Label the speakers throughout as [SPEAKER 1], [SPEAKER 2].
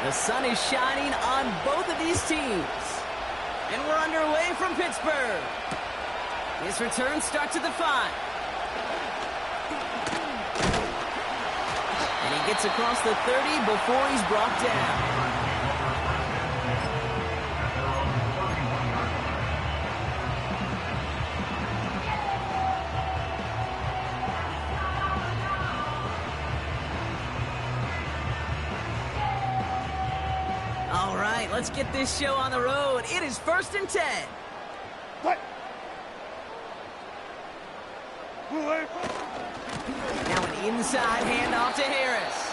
[SPEAKER 1] The sun is shining on both of these teams. And we're underway from Pittsburgh. His return starts at the 5. And he gets across the 30 before he's brought down. All right, let's get this show on the road. It is 1st and 10.
[SPEAKER 2] What?
[SPEAKER 1] Now an inside handoff to Harris.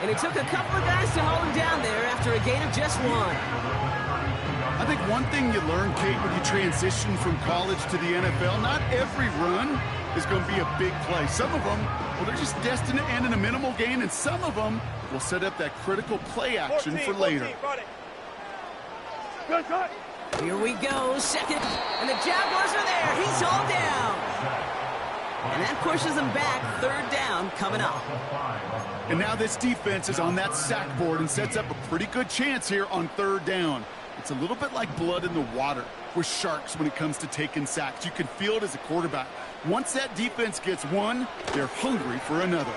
[SPEAKER 1] And it took a couple of guys to hold him down there after a gain of just 1.
[SPEAKER 2] I think one thing you learn, Kate, when you transition from college to the NFL, not every run is going to be a big play. Some of them, well, they're just destined to end in a minimal gain, and some of them will set up that critical play action for later.
[SPEAKER 1] Here we go, second, and the Jaguars are there. He's hauled down. And that pushes them back, 3rd down coming up.
[SPEAKER 2] And now this defense is on that sack board and sets up a pretty good chance here on 3rd down. It's a little bit like blood in the water with sharks when it comes to taking sacks. You can feel it as a quarterback. Once that defense gets one, they're hungry for another.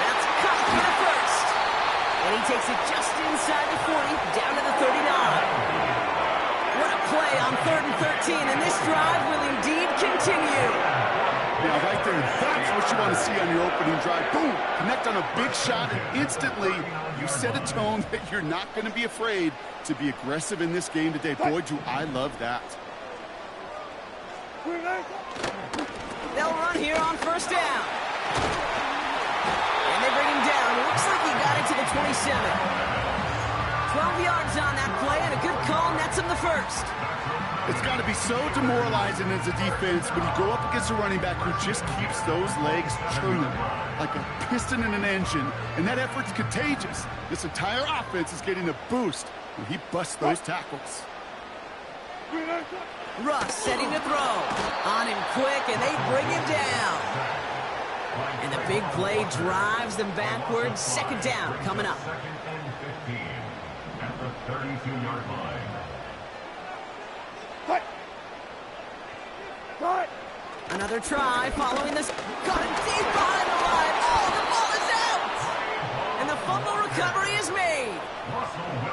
[SPEAKER 1] That's caught for the 1st. And he takes it just inside the 40, down to the 39. What a play on 3rd and 13, and this drive will indeed continue.
[SPEAKER 2] Now, right there, that's what you want to see on your opening drive. Boom! Connect on a big shot, and instantly you set a tone that you're not going to be afraid to be aggressive in this game today. Boy, do I love that.
[SPEAKER 1] They'll run here on 1st down. And they bring him down. Looks like he got into the 27. 12 yards on that play, and a good call nets him the 1st.
[SPEAKER 2] It's got to be so demoralizing as a defense when you go up against a running back who just keeps those legs churning like a piston in an engine, and that effort's contagious. This entire offense is getting a boost when he busts those tackles.
[SPEAKER 1] Russ setting to throw. On him quick, and they bring him down. And the big play drives them backwards. 2nd down coming up.
[SPEAKER 3] 15 at the 32-yard line.
[SPEAKER 1] Another try following this. Got him deep behind the line. Oh, the ball is out! And the fumble recovery is made.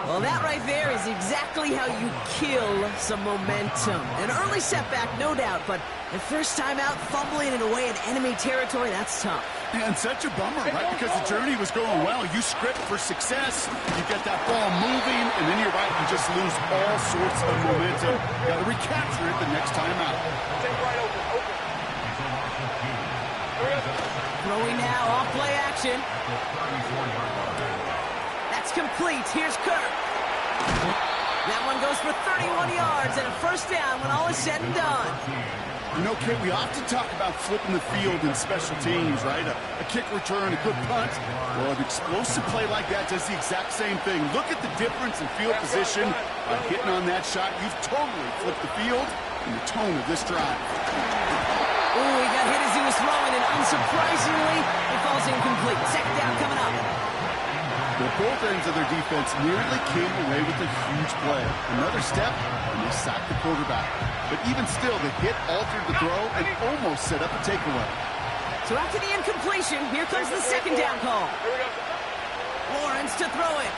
[SPEAKER 1] Well, that right there is exactly how you kill some momentum. An early setback, no doubt, but the first time out, fumbling it away in enemy territory, that's tough.
[SPEAKER 2] And such a bummer, right? Because the journey was going well. You script for success, you get that ball moving, and then you're right, you just lose all sorts of momentum. Got to recapture it the next time out.
[SPEAKER 1] Throwing now, off play action. That's complete. Here's Kirk. That one goes for 31 yards and a 1st down when all is said and done.
[SPEAKER 2] You know, Kate, we often talk about flipping the field in special teams, right? A kick return, a good punt. Well, an explosive play like that does the exact same thing. Look at the difference in field position. By hitting on that shot, you've totally flipped the field and the tone of this drive.
[SPEAKER 1] Ooh, he got hit as he was throwing, and unsurprisingly, it falls incomplete. 2nd down coming up.
[SPEAKER 2] Well, both ends of their defense nearly came away with a huge play. Another step, and they sacked the quarterback. But even still, the hit altered the throw and almost set up a takeaway.
[SPEAKER 1] So after the incompletion, here comes the 2nd down call. Lawrence to throw it.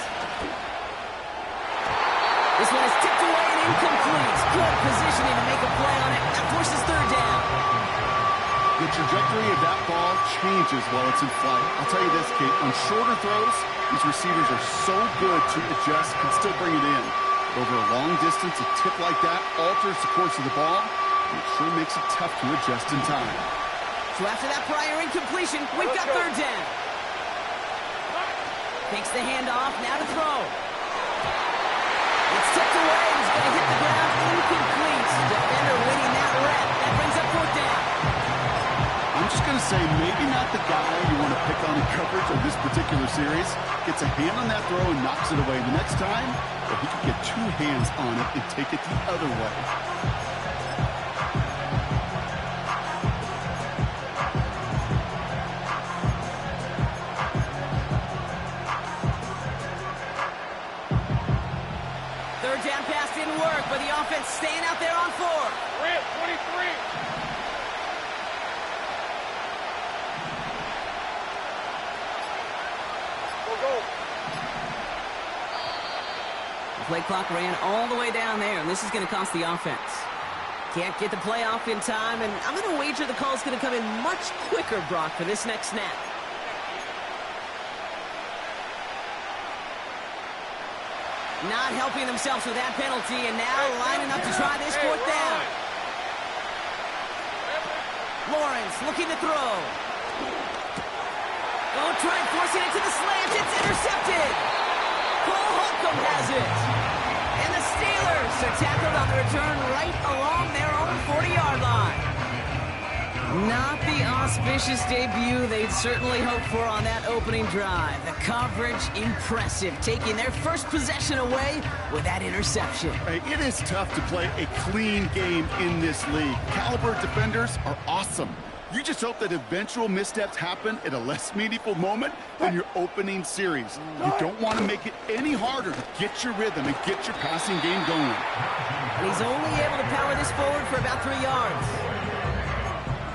[SPEAKER 1] This one is tipped away and incomplete. Good positioning to make a play on it. That forces 3rd down.
[SPEAKER 2] The trajectory of that ball changes while it's in flight. I'll tell you this, Kate, on shorter throws, these receivers are so good to adjust and still bring it in. Over a long distance, a tip like that alters the course of the ball, and it sure makes it tough to adjust in time.
[SPEAKER 1] So after that prior incompletion, we've got 3rd down. Takes the handoff, now to throw. It's tipped away, he's going to hit the ground, incomplete. Defender winning that rep. That brings up 4th down.
[SPEAKER 2] I'm just going to say, maybe not the guy you want to pick on in coverage of this particular series. Gets a hand on that throw and knocks it away. The next time, well, he could get 2 hands on it and take it the other way.
[SPEAKER 1] Play clock ran all the way down there, and this is going to cost the offense. Can't get the play off in time, and I'm going to wager the call's going to come in much quicker, Brock, for this next snap. Not helping themselves with that penalty, and now lining up to try this fourth down. Lawrence looking to throw. Oh, trying forcing it to the slant. It's intercepted. Cole Holcomb has it. And the Steelers are tackled on the return right along their own 40-yard line. Not the auspicious debut they'd certainly hoped for on that opening drive. The coverage, impressive, taking their first possession away with that interception.
[SPEAKER 2] Hey, it is tough to play a clean game in this league. Caliber defenders are awesome. You just hope that eventual missteps happen at a less meaningful moment than your opening series. You don't want to make it any harder to get your rhythm and get your passing game going.
[SPEAKER 1] And he's only able to power this forward for about 3 yards.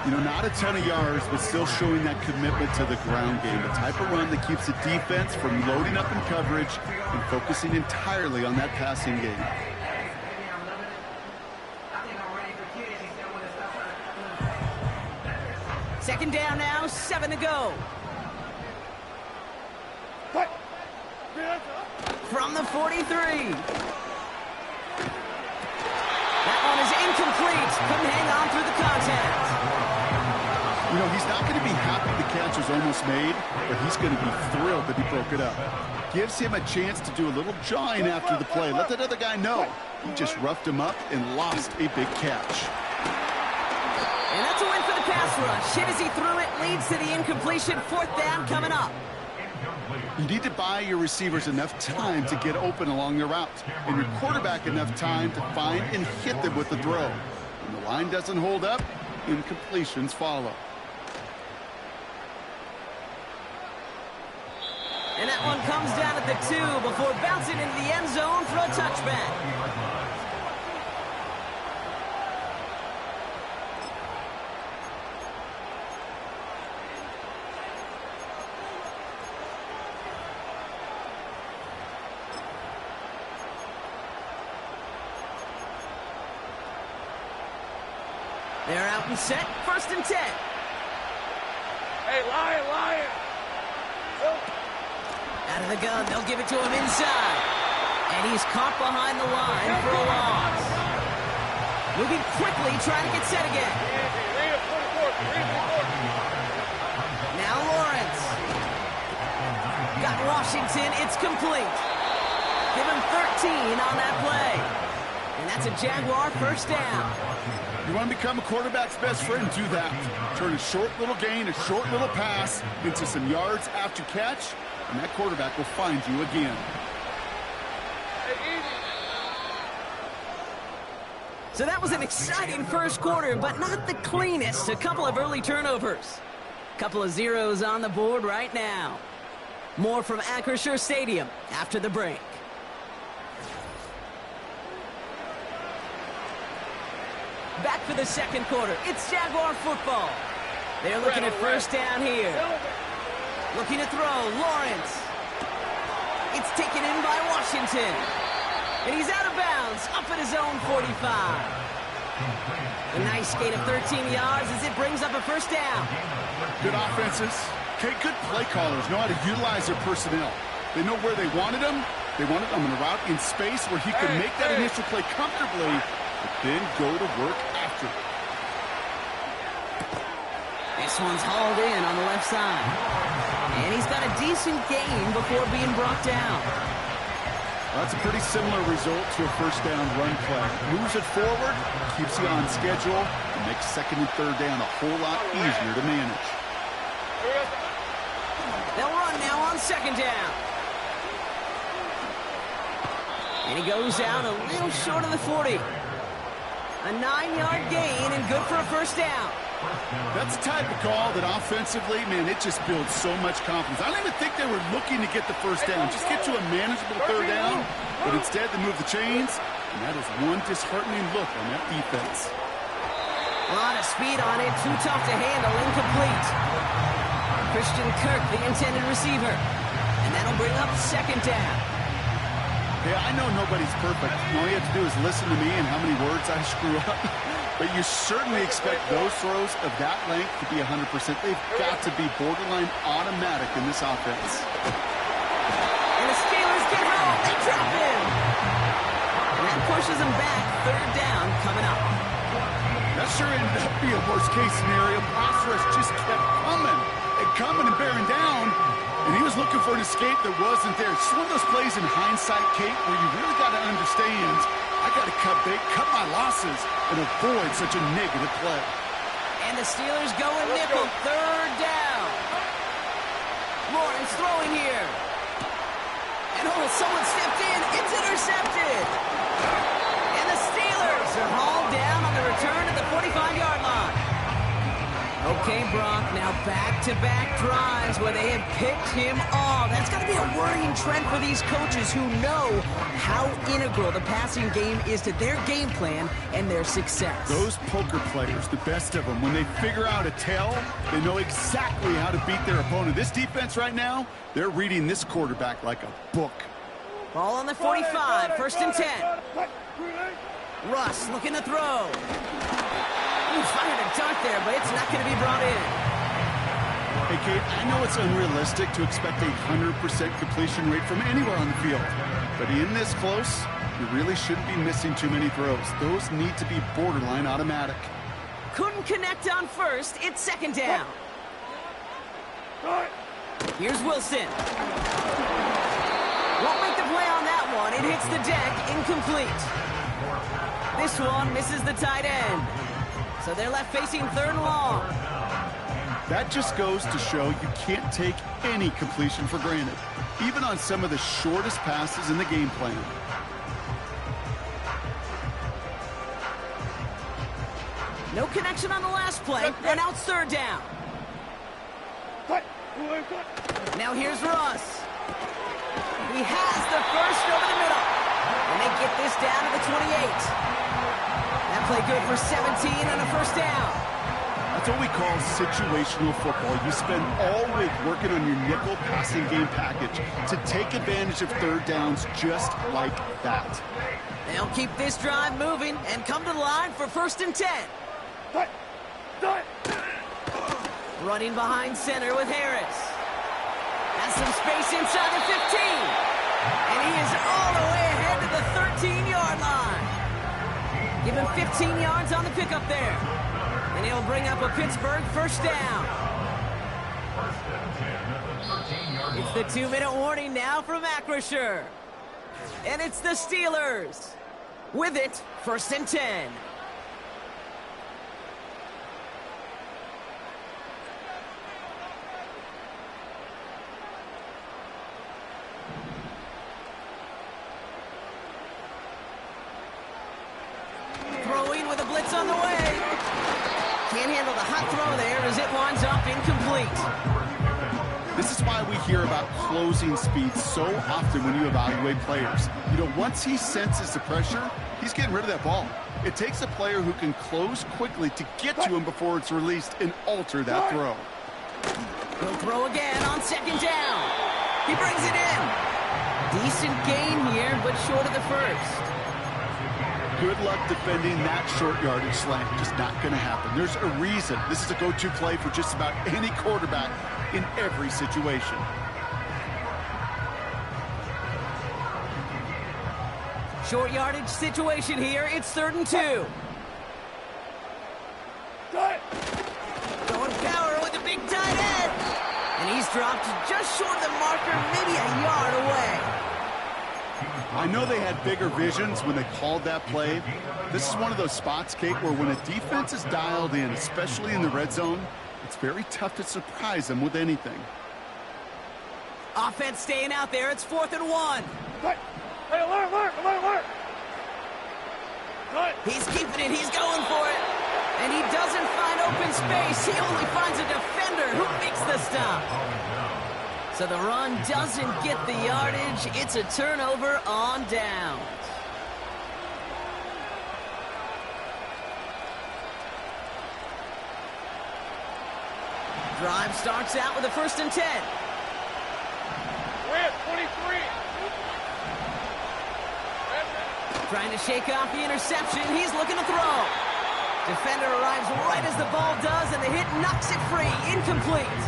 [SPEAKER 2] You know, not a ton of yards, but still showing that commitment to the ground game. The type of run that keeps the defense from loading up in coverage and focusing entirely on that passing game.
[SPEAKER 1] Second down now, 7 to go. From the 43. That one is incomplete. Couldn't hang on through the contact.
[SPEAKER 2] You know, he's not going to be happy the catch was almost made, but he's going to be thrilled that he broke it up. Gives him a chance to do a little jawing after the play. Let that other guy know. He just roughed him up and lost a big catch.
[SPEAKER 1] And that's a win for the pass rush. Hit as he threw it, leads to the incompletion. Fourth down coming up.
[SPEAKER 2] You need to buy your receivers enough time to get open along their route, and your quarterback enough time to find and hit them with the throw. When the line doesn't hold up, incompletions follow.
[SPEAKER 1] And that one comes down at the 2 before bouncing into the end zone for a touchback. They're out and set, 1st and 10.
[SPEAKER 4] Hey, Lion!
[SPEAKER 1] Out of the gun, they'll give it to him inside. And he's caught behind the line for a loss. Moving quickly, trying to get set again. Now Lawrence. Got Washington, it's complete. Give him 13 on that play. And that's a Jaguar first down.
[SPEAKER 2] You want to become a quarterback's best friend, do that. Turn a short little gain, a short little pass into some yards after catch, and that quarterback will find you again.
[SPEAKER 1] So that was an exciting first quarter, but not the cleanest. A couple of early turnovers. Couple of zeros on the board right now. More from Acrisure Stadium after the break. Back for the second quarter. It's Jaguar football. They're looking at first down here. Looking to throw. Lawrence. It's taken in by Washington. And he's out of bounds. Up at his own 45. A nice gain of 13 yards as it brings up a first down.
[SPEAKER 2] Good offenses. Okay, good play callers know how to utilize their personnel. They know where they wanted him. They wanted him in a route in space where he could make that initial play comfortably, but then go to work after.
[SPEAKER 1] This one's hauled in on the left side. And he's got a decent gain before being brought down.
[SPEAKER 2] That's a pretty similar result to a first down run play. Moves it forward, keeps you on schedule, and makes second and third down a whole lot easier to manage.
[SPEAKER 1] They'll run now on second down. And he goes out a little short of the 40. A 9-yard gain and good for a first down.
[SPEAKER 2] That's the type of call that offensively, man, it just builds so much confidence. I don't even think they were looking to get the first down. Just get to a manageable third down, but instead they move the chains, and that is one disheartening look on that defense.
[SPEAKER 1] A lot of speed on it, too tough to handle, incomplete. Christian Kirk, the intended receiver. And that'll bring up second down.
[SPEAKER 2] Hey, I know nobody's perfect. All you have to do is listen to me and how many words I screw up. But you certainly expect those throws of that length to be 100%. They've got to be borderline automatic in this offense.
[SPEAKER 1] And the Steelers get home. They drop him. And that pushes them back. Third down coming up.
[SPEAKER 2] That sure ended up being a worst-case scenario. Pass rush just kept coming and bearing down. And he was looking for an escape that wasn't there. It's one of those plays in hindsight, Kate, where you really got to understand, I got to cut my losses and avoid such a negative play.
[SPEAKER 1] And the Steelers going nickel. Third down. Lawrence throwing here. And someone stepped in. It's intercepted. And the Steelers are hauled down on the return to the 45-yard line. Okay, Brock, now back-to-back drives where they have picked him off. That's got to be a worrying trend for these coaches who know how integral the passing game is to their game plan and their success.
[SPEAKER 2] Those poker players, the best of them, when they figure out a tell, they know exactly how to beat their opponent. This defense right now, they're reading this quarterback like a book.
[SPEAKER 1] Ball on the 45, 1st and 10. Russ looking to throw. He fired a dart there, but it's not going to be brought in.
[SPEAKER 2] Hey, Kate, I know it's unrealistic to expect a 100% completion rate from anywhere on the field. But in this close, you really shouldn't be missing too many throws. Those need to be borderline automatic.
[SPEAKER 1] Couldn't connect on first. It's 2nd down. Here's Wilson. Won't make the play on that one. It hits the deck. Incomplete. This one misses the tight end. So they're left facing 3rd and long.
[SPEAKER 2] That just goes to show you can't take any completion for granted, even on some of the shortest passes in the game plan.
[SPEAKER 1] No connection on the last play, and now it's 3rd down. Now here's Russ. He has the first over the middle. And they get this down to the 28. That play good for 17 and a 1st down.
[SPEAKER 2] That's what we call situational football. You spend all week working on your nickel passing game package to take advantage of 3rd downs just like that.
[SPEAKER 1] They'll keep this drive moving and come to the line for 1st and 10. Running behind center with Harris. Has some space inside the 15. And he is all the way ahead to the 13-yard line. Give him 15 yards on the pickup there. And he'll bring up a Pittsburgh 1st down. It's the 2-minute warning now from Acrisure. And it's the Steelers. With it, 1st and 10. Throwing with a blitz on the way. Can't handle the hot throw there as it winds up incomplete.
[SPEAKER 2] This is why we hear about closing speed so often when you evaluate players. You know, once he senses the pressure, he's getting rid of that ball. It takes a player who can close quickly to get to him before it's released and alter that throw.
[SPEAKER 1] He'll throw again on 2nd down. He brings it in. Decent gain here, but short of the 1st.
[SPEAKER 2] Good luck defending that short yardage slant. Just not going to happen. There's a reason. This is a go-to play for just about any quarterback in every situation.
[SPEAKER 1] Short yardage situation here. It's 3rd and 2. Going power with a big tight end. And he's dropped just short of the marker, maybe a yard away.
[SPEAKER 2] I know they had bigger visions when they called that play. This is one of those spots, Kate, where when a defense is dialed in, especially in the red zone, it's very tough to surprise them with anything.
[SPEAKER 1] Offense staying out there. It's 4th and 1.
[SPEAKER 4] Hey, alert!
[SPEAKER 1] He's keeping it. He's going for it. And he doesn't find open space. He only finds a defender who makes the stop. So the run doesn't get the yardage. It's a turnover on downs. Drive starts out with a 1st and 10.
[SPEAKER 4] We're at 23.
[SPEAKER 1] Trying to shake off the interception. He's looking to throw. Defender arrives right as the ball does, and the hit knocks it free. Incomplete.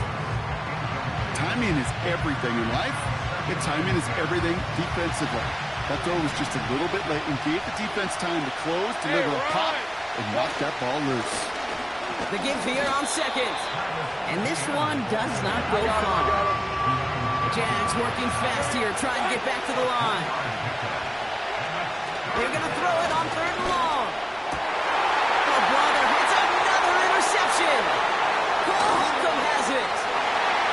[SPEAKER 2] Timing is everything in life, and timing is everything defensively. That throw was just a little bit late and gave the defense time to close, deliver a pop, and knock that ball loose.
[SPEAKER 1] The give here on second. And this one does not go far. The Jags working fast here, trying to get back to the line. They're going to throw it on third and long. Oh, brother, it's another interception. Cole Holcomb has it.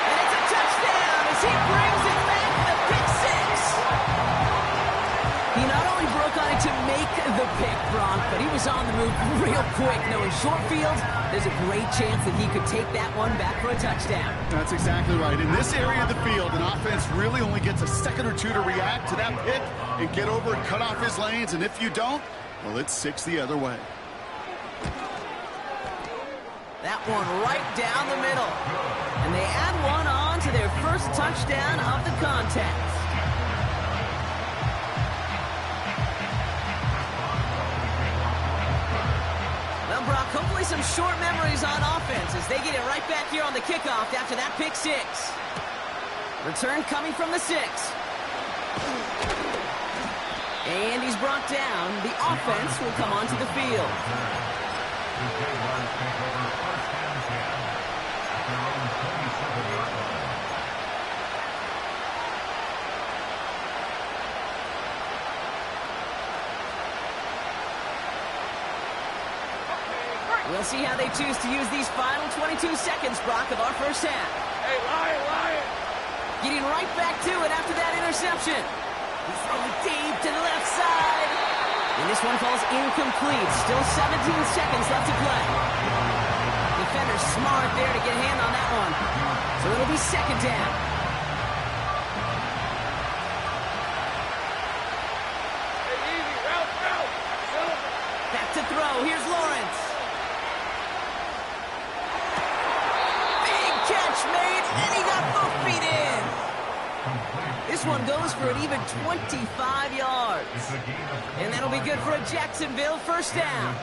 [SPEAKER 1] And it's a touchdown as he brings it back to the pick six. He not only broke on it to make the pick, Brock, but he was on the move real quick. Knowing short field, there's a great chance that he could take that one back for a touchdown.
[SPEAKER 2] That's exactly right. In this area of the field, an offense really only gets a second or two to react to that pick and get over and cut off his lanes. And if you don't, well, it's 6 the other way.
[SPEAKER 1] That one right down the middle. And they add one on to their first touchdown of the contest. Well, Brock, hopefully some short memories on offense as they get it right back here on the kickoff after that pick six. Return coming from the 6. And he's brought down. The offense will come onto the field. We'll see how they choose to use these final 22 seconds, Brock, of our first half.
[SPEAKER 4] Hey, Lion!
[SPEAKER 1] Getting right back to it after that interception. He's throwing deep to the left side. And this one falls incomplete. Still 17 seconds left to play. Defender's smart there to get a hand on that one. So it'll be second down.
[SPEAKER 4] Hey, easy, route.
[SPEAKER 1] Back to throw. Here's Lawrence. Big catch made, and he got both feet in. This one goes for an even 25 yards. And that'll be good for a Jacksonville first down.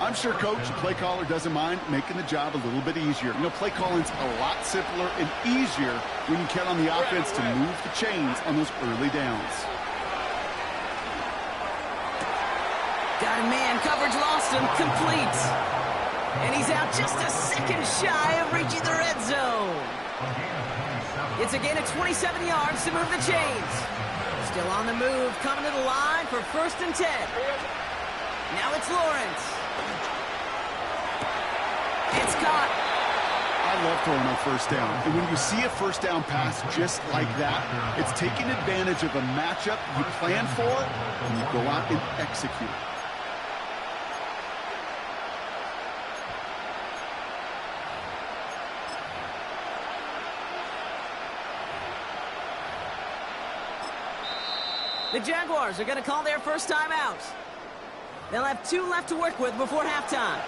[SPEAKER 2] I'm sure Coach, the play caller, doesn't mind making the job a little bit easier. You know, play calling's a lot simpler and easier when you count on the offense to move the chains on those early downs.
[SPEAKER 1] Got a man, coverage lost him, complete. And he's out just a second shy of reaching the red zone. It's a gain of 27 yards to move the chains. Still on the move, coming to the line for 1st and 10. Now it's Lawrence. It's caught.
[SPEAKER 2] I love throwing on first down. And when you see a first down pass just like that, it's taking advantage of a matchup you plan for, and you go out and execute.
[SPEAKER 1] The Jaguars are going to call their first time out. They'll have 2 left to work with before halftime.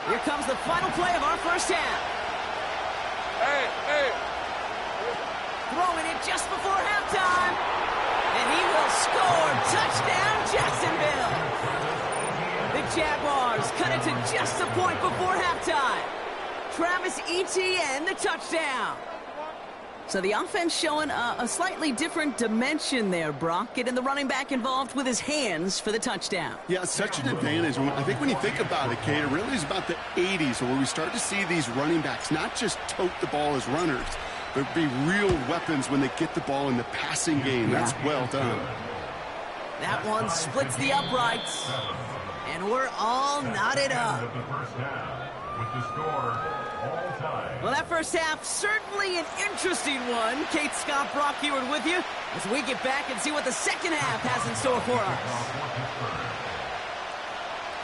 [SPEAKER 1] Here comes the final play of our first half.
[SPEAKER 4] Hey.
[SPEAKER 1] Throwing it just before halftime. And he will score. Touchdown, Jacksonville. The Jaguars cut it to just a point before halftime. Travis Etienne, the touchdown. So the offense showing a slightly different dimension there, Brock. Getting the running back involved with his hands for the touchdown.
[SPEAKER 2] Yeah, such an advantage. I think when you think about it, Kate, it really is about the 80s where we start to see these running backs not just tote the ball as runners, but be real weapons when they get the ball in the passing game.
[SPEAKER 1] Yeah.
[SPEAKER 2] That's well done.
[SPEAKER 1] That one splits the uprights. And we're all knotted up.
[SPEAKER 3] With the score, all time.
[SPEAKER 1] Well, that first half, certainly an interesting one. Kate, Scott, Brock here with you as we get back and see what the second half has in store for us.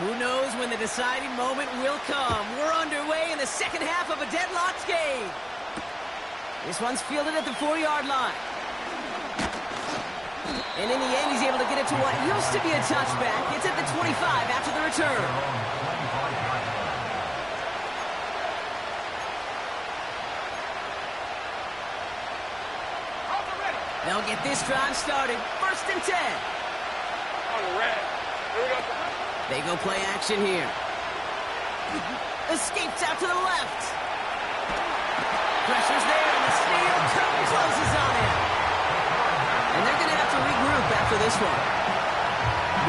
[SPEAKER 1] Who knows when the deciding moment will come. We're underway in the second half of a deadlocked game. This one's fielded at the 4-yard line. And in the end, he's able to get it to what used to be a touchback. It's at the 25 after the return. They'll get this drive started. 1st and 10.
[SPEAKER 4] On the red. Here we go.
[SPEAKER 1] They go play action here. Escapes out to the left. Pressure's there, and the steal closes on him. And they're going to have to regroup after this one.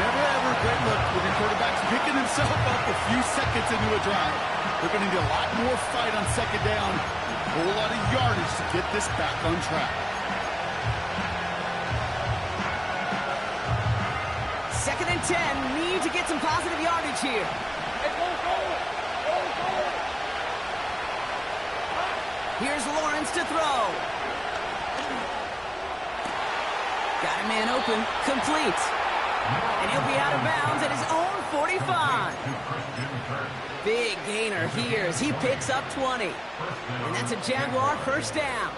[SPEAKER 2] Never ever a great look when your quarterback's picking himself up a few seconds into a drive. They're going to need a lot more fight on 2nd down. A whole lot of yardage to get this back on track.
[SPEAKER 1] 2nd and 10. Need to get some positive yardage here.
[SPEAKER 4] Hey, go.
[SPEAKER 1] Here's Lawrence to throw. Got a man open. Complete. And he'll be out of bounds at his own 45. Big gainer here as he picks up 20. And that's a Jaguar 1st down.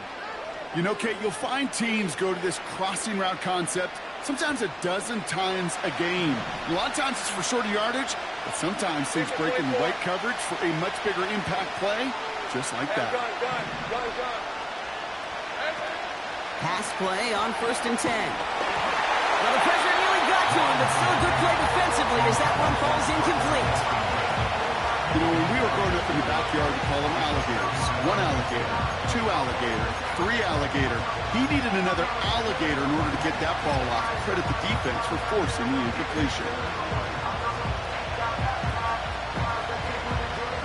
[SPEAKER 2] You know, Kate, you'll find teams go to this crossing route concept sometimes a dozen times a game. A lot of times it's for shorter yardage, but sometimes teams break in white coverage for a much bigger impact play, just like that.
[SPEAKER 4] Gun.
[SPEAKER 1] Pass play on 1st and 10. Well, the pressure nearly got to him, but still a good play defensively as that one falls incomplete.
[SPEAKER 2] You know, when we were growing up in the backyard, we call them alligators. 1 alligator, 2 alligator, 3 alligator. He needed another alligator in order to get that ball off. Credit the defense for forcing the incompletion.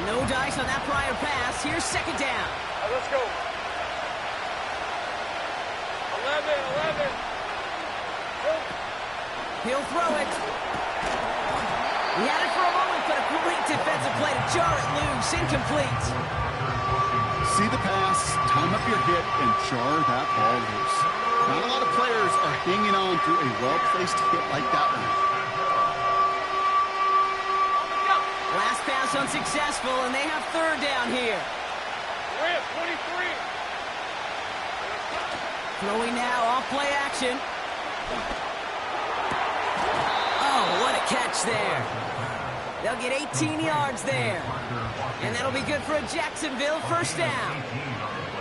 [SPEAKER 1] No dice on that prior pass. Here's 2nd down.
[SPEAKER 4] Let's go. 11.
[SPEAKER 1] He'll throw it. He had it for a moment, but a great defensive play to jar it loose. Incomplete.
[SPEAKER 2] See the pass, time up your hit, and jar that ball loose. Not a lot of players are hanging on to a well-placed hit like that one.
[SPEAKER 1] Last pass unsuccessful, and they have 3rd down here.
[SPEAKER 4] Rip, 23.
[SPEAKER 1] Throwing now off play action. Oh, what a catch there. They'll get 18 yards there. And that'll be good for a Jacksonville 1st down.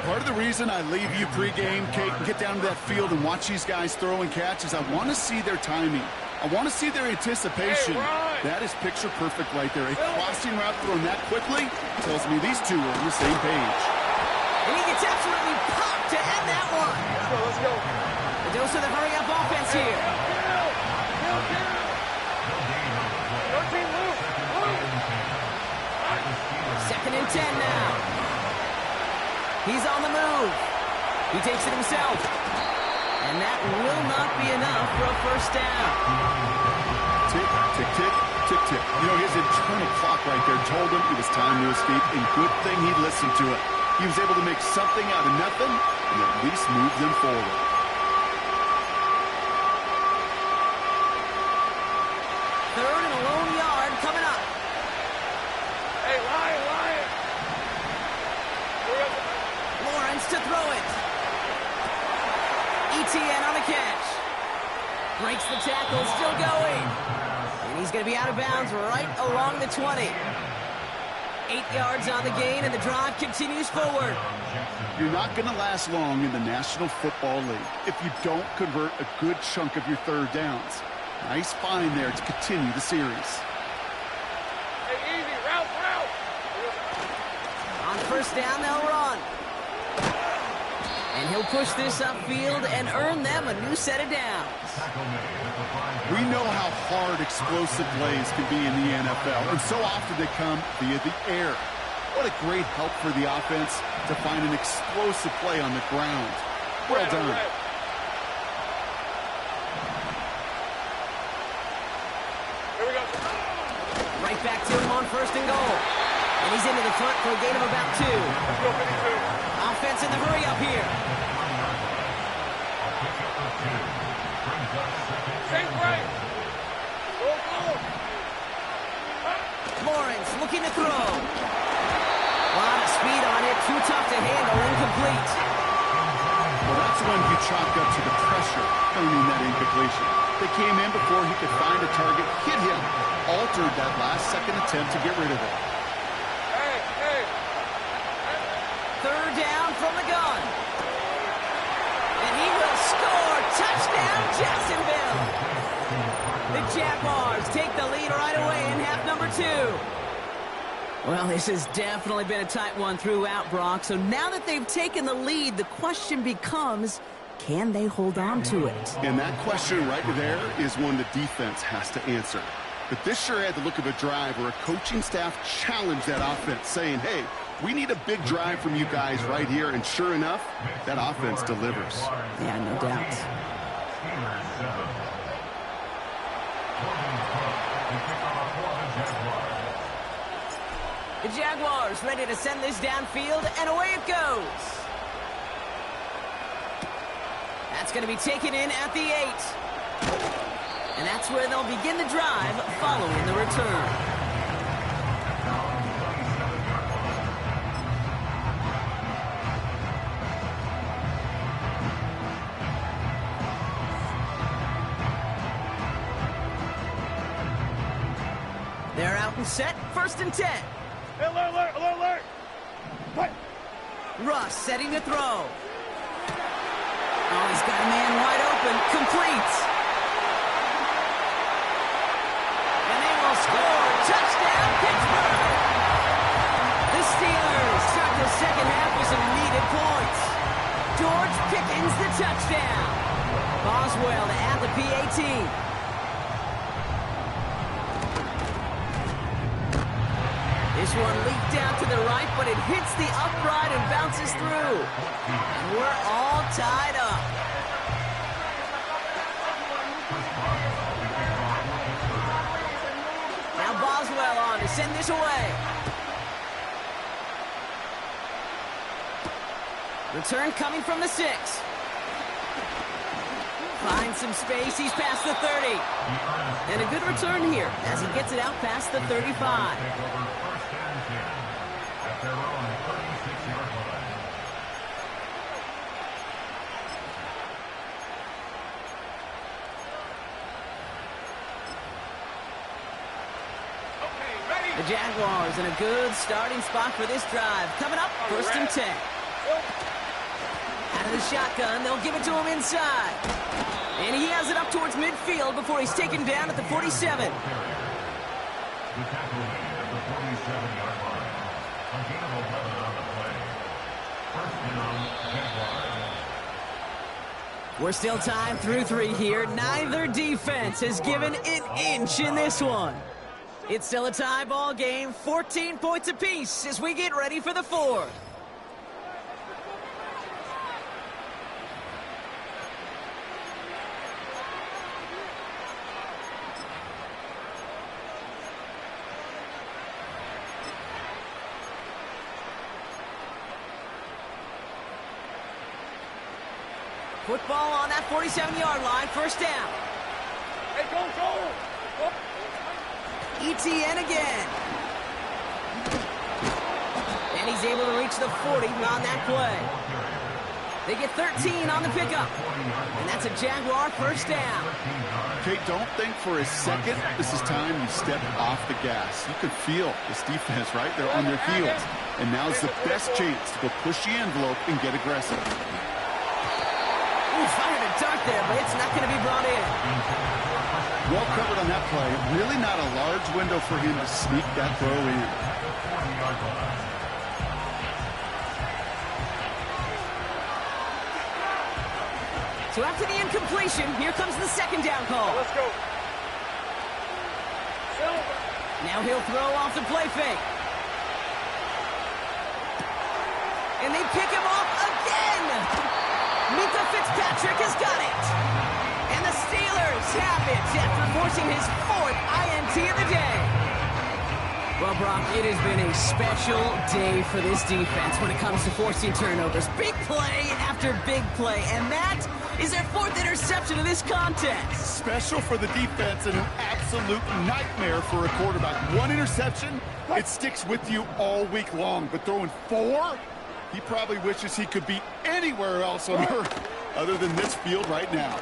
[SPEAKER 2] Part of the reason I leave you pregame, Kate, and get down to that field and watch these guys throw and catch is I want to see their timing. I want to see their anticipation.
[SPEAKER 4] Hey,
[SPEAKER 2] that is picture perfect right there. A crossing route thrown that quickly tells me these two are on the same page.
[SPEAKER 1] And he gets absolutely popped to end that one.
[SPEAKER 4] Let's go.
[SPEAKER 1] The dose of the hurry-up offense here.
[SPEAKER 4] 13, Luke.
[SPEAKER 1] 2nd and 10 now. He's on the move. He takes it himself. And that will not be enough for a 1st down.
[SPEAKER 2] Tick, tick, tick, tick, tick. You know, his internal clock right there told him it was time to his feet, and good thing he listened to it. He was able to make something out of nothing and at least move them forward.
[SPEAKER 1] Third and a lone yard coming up.
[SPEAKER 4] Hey, Lion.
[SPEAKER 1] Lawrence to throw it. ETN on the catch. Breaks the tackle, still going. And he's going to be out of bounds right along the 20. 8 yards on the gain, and the drive continues forward.
[SPEAKER 2] You're not going to last long in the National Football League if you don't convert a good chunk of your 3rd downs. Nice find there to continue the series.
[SPEAKER 4] Hey, easy. Route.
[SPEAKER 1] On 1st down, they'll run. And he'll push this upfield and earn them a new set of downs.
[SPEAKER 2] We know how hard explosive plays can be in the NFL, and so often they come via the air. What a great help for the offense to find an explosive play on the ground. Well done.
[SPEAKER 4] Here we go.
[SPEAKER 1] Right back to him on 1st and goal. And he's into the front for a gain of about 2.
[SPEAKER 4] Let's go, 52.
[SPEAKER 1] Offense in the hurry up here.
[SPEAKER 4] Safe right. Go.
[SPEAKER 1] Lawrence looking to throw. A lot of speed on it. Too tough to handle. Incomplete.
[SPEAKER 2] Well, that's when you chalk up to the pressure earning that incompletion. They came in before he could find a target, hit him, altered that last-second attempt to get rid of it.
[SPEAKER 4] Hey.
[SPEAKER 1] 3rd down from the gun. And he will score Jacksonville. The Jaguars take the lead right away in half number 2. Well, this has definitely been a tight one throughout, Brock. So now that they've taken the lead, the question becomes, can they hold on to it?
[SPEAKER 2] And that question right there is one the defense has to answer. But this sure had the look of a drive where a coaching staff challenged that offense, saying, hey, we need a big drive from you guys right here. And sure enough, that offense delivers.
[SPEAKER 1] Yeah, no doubt. The Jaguars ready to send this downfield, and away it goes. That's going to be taken in at the 8. And that's where they'll begin the drive following the return. They're out and set, 1st and 10.
[SPEAKER 4] Hey, alert, alert, alert, alert. What?
[SPEAKER 1] Russ setting to throw. Oh, he's got a man wide open. Complete. And they will score. Touchdown, Pittsburgh. The Steelers start the second half with some needed points. George Pickens the touchdown. Boswell to add the PAT. This one leaked out to the right, but it hits the upright and bounces through. And we're all tied up. Now Boswell on to send this away. Return coming from the 6. Finds some space. He's past the 30. And a good return here as he gets it out past the 35.
[SPEAKER 3] Their own 36-yard line.
[SPEAKER 4] Okay, ready.
[SPEAKER 1] The Jaguars in a good starting spot for this drive. Coming up, 1st and 10. Out of the shotgun, they'll give it to him inside. And he has it up towards midfield before he's taken down at the 47.
[SPEAKER 3] The tackle at the 47-yard line. A gain of 11 on the play. 1st down, Jaguars.
[SPEAKER 1] We're still tied through 3 here. Neither defense has given an inch in this one. It's still a tie ball game, 14 points apiece as we get ready for the 4th. Football on that 47-yard line, 1st down.
[SPEAKER 4] Hey, go, go.
[SPEAKER 1] ETN again. And he's able to reach the 40 on that play. They get 13 on the pickup. And that's a Jaguar 1st down.
[SPEAKER 2] Kate, don't think for a second this is time you step off the gas. You can feel this defense, right? They're on their heels. And now's the best chance to go push the envelope and get aggressive.
[SPEAKER 1] Ooh, fired a dart there, but it's not going to be brought in.
[SPEAKER 2] Well covered on that play. Really not a large window for him to sneak that throw in.
[SPEAKER 1] So after the incompletion, here comes the 2nd down call.
[SPEAKER 4] Let's go. Silver.
[SPEAKER 1] Now he'll throw off the play fake. And they pick him off again. Minka Fitzpatrick has got it. And the Steelers have it after forcing his 4th INT of the day. Well, Brock, it has been a special day for this defense when it comes to forcing turnovers. Big play after big play, and that is their 4th interception of this contest.
[SPEAKER 2] Special for the defense and an absolute nightmare for a quarterback. 1 interception, it sticks with you all week long, but throwing 4? He probably wishes he could be anywhere else on earth other than this field right now.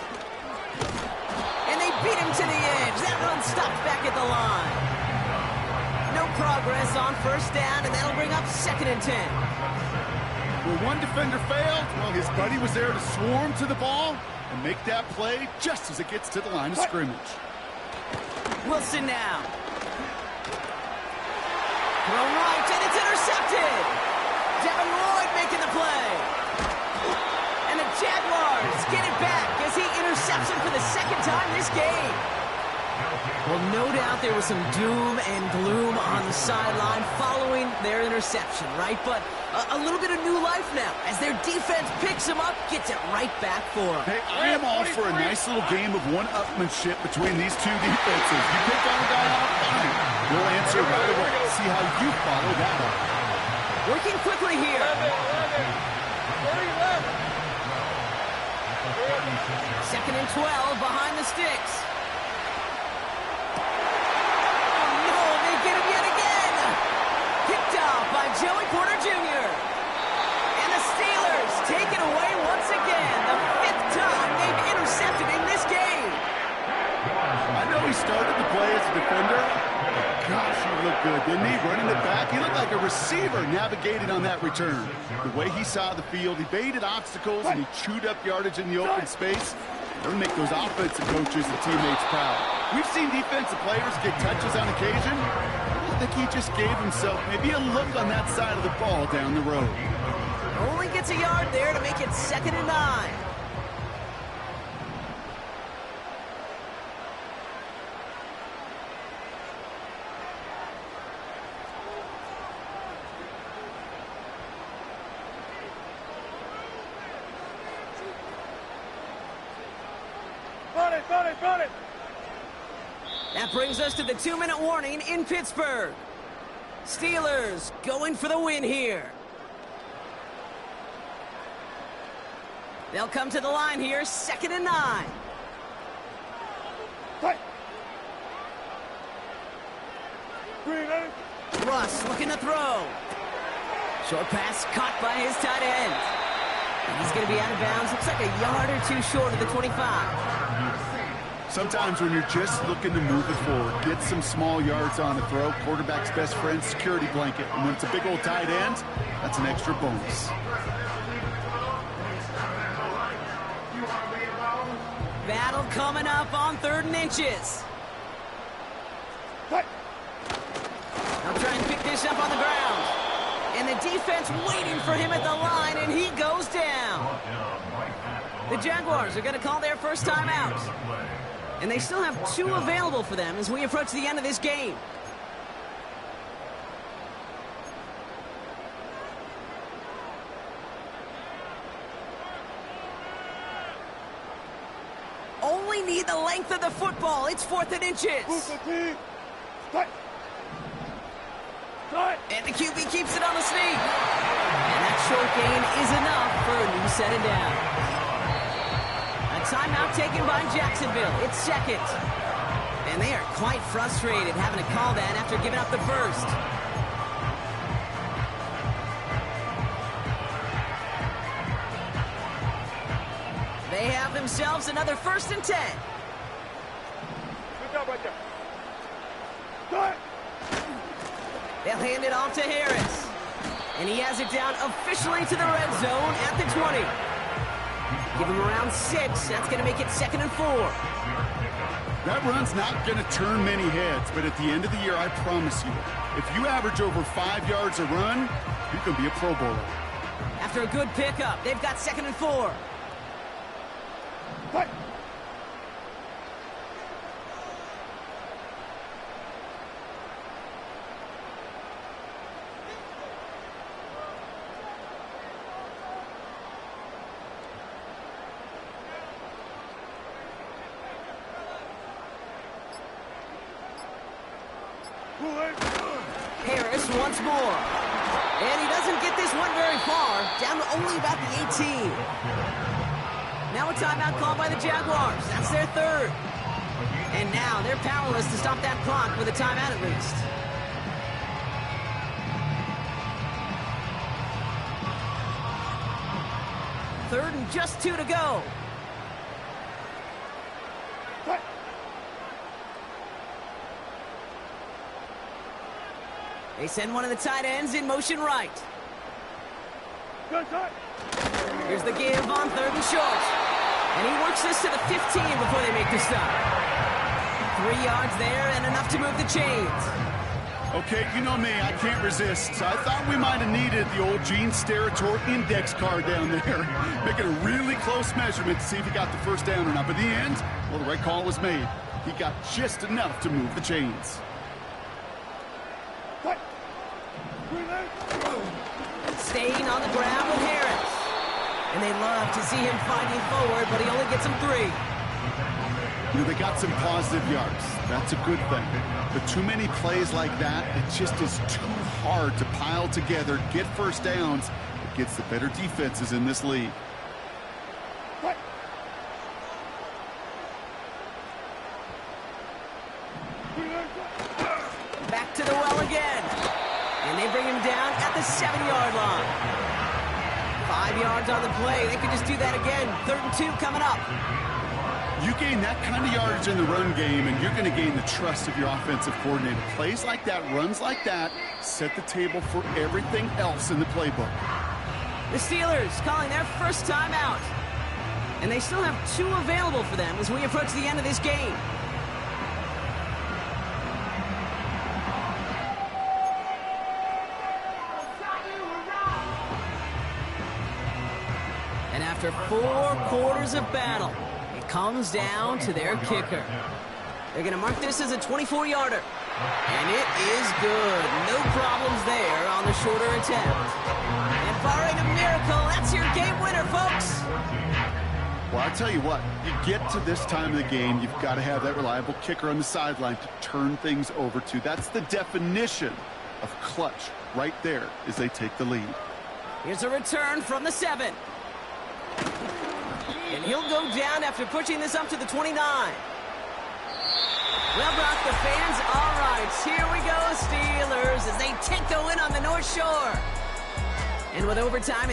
[SPEAKER 1] And they beat him to the edge. That run stopped back at the line. No progress on 1st down, and that'll bring up 2nd and 10.
[SPEAKER 2] Where one defender failed, well, his buddy was there to swarm to the ball, and make that play just as it gets to the line of scrimmage.
[SPEAKER 1] Wilson now. Throw right, and it's intercepted. Devin Lloyd making the play. And the Jaguars get it back as he intercepts him for the second time this game. Well, no doubt there was some doom and gloom on the sideline following their interception, right? But a little bit of new life now as their defense picks him up, gets it right back for him.
[SPEAKER 2] Hey, I am all for a nice little game of one-upmanship between these two defenses. You pick on a guy out, fine. We'll answer right away. See how you follow that up.
[SPEAKER 1] Working quickly here. Second and 12 behind the sticks. By Joey Porter Jr. And the Steelers take it away once again. The 5th time they've intercepted in this game.
[SPEAKER 2] I know he started the play as a defender. Gosh, he looked good, didn't he? Running it back. He looked like a receiver navigating on that return. The way he saw the field, he baited obstacles and he chewed up yardage in the open space. That would make those offensive coaches and teammates proud. We've seen defensive players get touches on occasion. I think he just gave himself maybe a look on that side of the ball down the road.
[SPEAKER 1] Only gets a yard there to make it 2nd and 9.
[SPEAKER 4] Run it!
[SPEAKER 1] That brings us to the 2-minute warning in Pittsburgh. Steelers going for the win here. They'll come to the line here, 2nd and 9.
[SPEAKER 4] Fight. Green,
[SPEAKER 1] Russ looking to throw. Short pass caught by his tight end. And he's going to be out of bounds. Looks like a yard or two short of the 25.
[SPEAKER 2] Sometimes when you're just looking to move it forward, get some small yards on the throw, quarterback's best friend, security blanket. And when it's a big old tight end, that's an extra bonus.
[SPEAKER 1] Battle coming up on 3rd and inches.
[SPEAKER 4] fight.
[SPEAKER 1] They'll try and pick this up on the ground. And the defense waiting for him at the line, and he goes down. The Jaguars are going to call their first timeout. And they still have 2 available for them as we approach the end of this game. Only need the length of the football. It's 4th and inches.
[SPEAKER 4] Fight.
[SPEAKER 1] And the QB keeps it on the sneak. And that short gain is enough for a new set it down. Timeout taken by Jacksonville. It's 2nd. And they are quite frustrated having to call that after giving up the first. They have themselves another 1st and 10.
[SPEAKER 4] Good job right there. Cut.
[SPEAKER 1] They'll hand it off to Harris. And he has it down officially to the red zone at the 20. Give him around 6. That's going to make it 2nd and 4.
[SPEAKER 2] That run's not going to turn many heads, but at the end of the year, I promise you, if you average over 5 yards a run, you can be a Pro Bowler.
[SPEAKER 1] After a good pickup, they've got 2nd and 4.
[SPEAKER 4] Fight.
[SPEAKER 1] Harris once more. And he doesn't get this one very far, down to only about the 18. Now a timeout called by the Jaguars. That's their 3rd. And now they're powerless to stop that clock with a timeout at least. Third and just 2 to go.
[SPEAKER 4] Fight.
[SPEAKER 1] They send one of the tight ends in motion right.
[SPEAKER 4] Good cut.
[SPEAKER 1] Here's the give on 3rd and short. And he works this to the 15 before they make the stop. 3 yards there and enough to move the chains.
[SPEAKER 2] Okay, you know me, I can't resist. So I thought we might have needed the old Gene Steratore index card down there. Making a really close measurement to see if he got the first down or not. But in the end, well, the right call was made. He got just enough to move the chains.
[SPEAKER 1] Staying on the ground with Harris. And they love to see him fighting forward, but he only gets him 3.
[SPEAKER 2] You know, they got some positive yards. That's a good thing. But too many plays like that, it just is too hard to pile together, get first downs. It gets the better defenses in this league.
[SPEAKER 1] Back to the well again. And they bring him down at the 7-yard line. 5 yards on the play. They could just do that again. 3rd and 2 coming up.
[SPEAKER 2] You gain that kind of yardage in the run game, and you're going to gain the trust of your offensive coordinator. Plays like that, runs like that, set the table for everything else in the playbook.
[SPEAKER 1] The Steelers calling their first time out. And they still have 2 available for them as we approach the end of this game. And after 4 quarters of battle, it comes down to their kicker. They're going to mark this as a 24-yarder. And it is good. No problems there on the shorter attempt. And barring a miracle, that's your game winner, folks.
[SPEAKER 2] Well, I'll tell you what, you get to this time of the game, you've got to have that reliable kicker on the sideline to turn things over to. That's the definition of clutch right there as they take the lead.
[SPEAKER 1] Here's a return from the 7. And he'll go down after pushing this up to the 29. Well, Brock, the fans, all right, here we go, Steelers, as they take the win on the North Shore. And with overtime